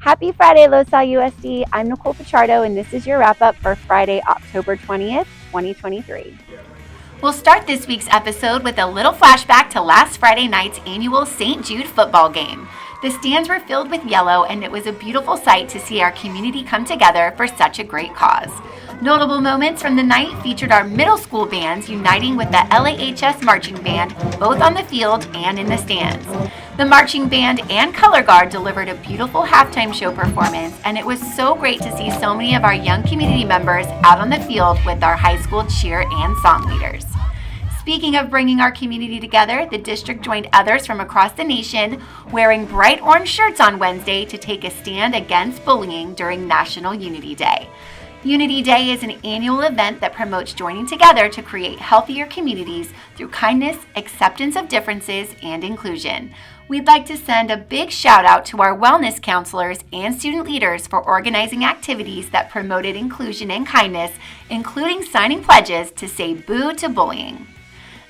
Happy Friday, Los Al USD. I'm Nicole Pichardo, and this is your wrap-up for Friday, October 20th, 2023. We'll start this week's episode with a little flashback to last Friday night's annual St. Jude Football Game. The stands were filled with yellow, and it was a beautiful sight to see our community come together for such a great cause. Notable moments from the night featured our middle school bands uniting with the LAHS marching band, both on the field and in the stands. The marching band and color guard delivered a beautiful halftime show performance, and it was so great to see so many of our young community members out on the field with our high school cheer and song leaders. Speaking of bringing our community together, the district joined others from across the nation wearing bright orange shirts on Wednesday to take a stand against bullying during National Unity Day. Unity Day is an annual event that promotes joining together to create healthier communities through kindness, acceptance of differences, and inclusion. We'd like to send a big shout out to our wellness counselors and student leaders for organizing activities that promoted inclusion and kindness, including signing pledges to say boo to bullying.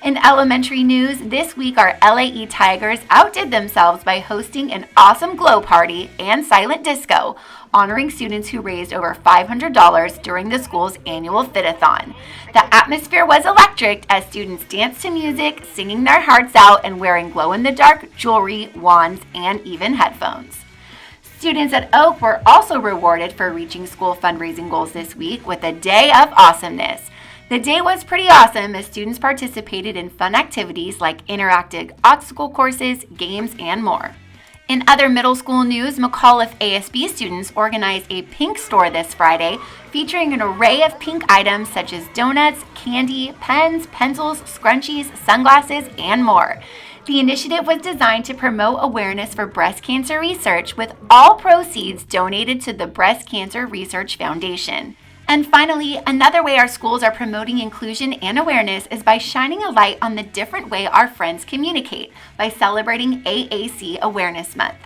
In elementary news, this week our LAE Tigers outdid themselves by hosting an awesome glow party and silent disco, honoring students who raised over $500 during the school's annual fit-a-thon. The atmosphere was electric as students danced to music, singing their hearts out and wearing glow-in-the-dark jewelry, wands, and even headphones. Students at Oak were also rewarded for reaching school fundraising goals this week with a day of awesomeness. The day was pretty awesome as students participated in fun activities like interactive obstacle courses, games, and more. In other middle school news, McAuliffe ASB students organized a pink store this Friday featuring an array of pink items such as donuts, candy, pens, pencils, scrunchies, sunglasses, and more. The initiative was designed to promote awareness for breast cancer research, with all proceeds donated to the Breast Cancer Research Foundation. And finally, another way our schools are promoting inclusion and awareness is by shining a light on the different way our friends communicate by celebrating AAC Awareness Month.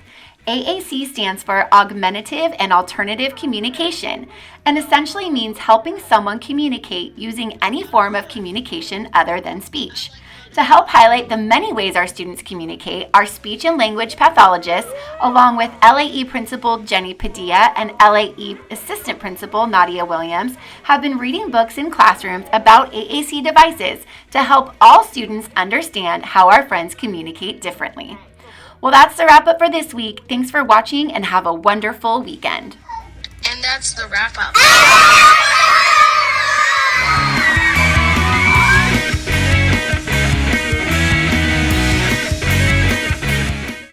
AAC stands for Augmentative and Alternative Communication, and essentially means helping someone communicate using any form of communication other than speech. To help highlight the many ways our students communicate, our speech and language pathologists, along with LAE Principal Jenny Padilla and LAE Assistant Principal Nadia Williams, have been reading books in classrooms about AAC devices to help all students understand how our friends communicate differently. Well, that's the wrap up for this week. Thanks for watching and have a wonderful weekend. And that's the wrap up.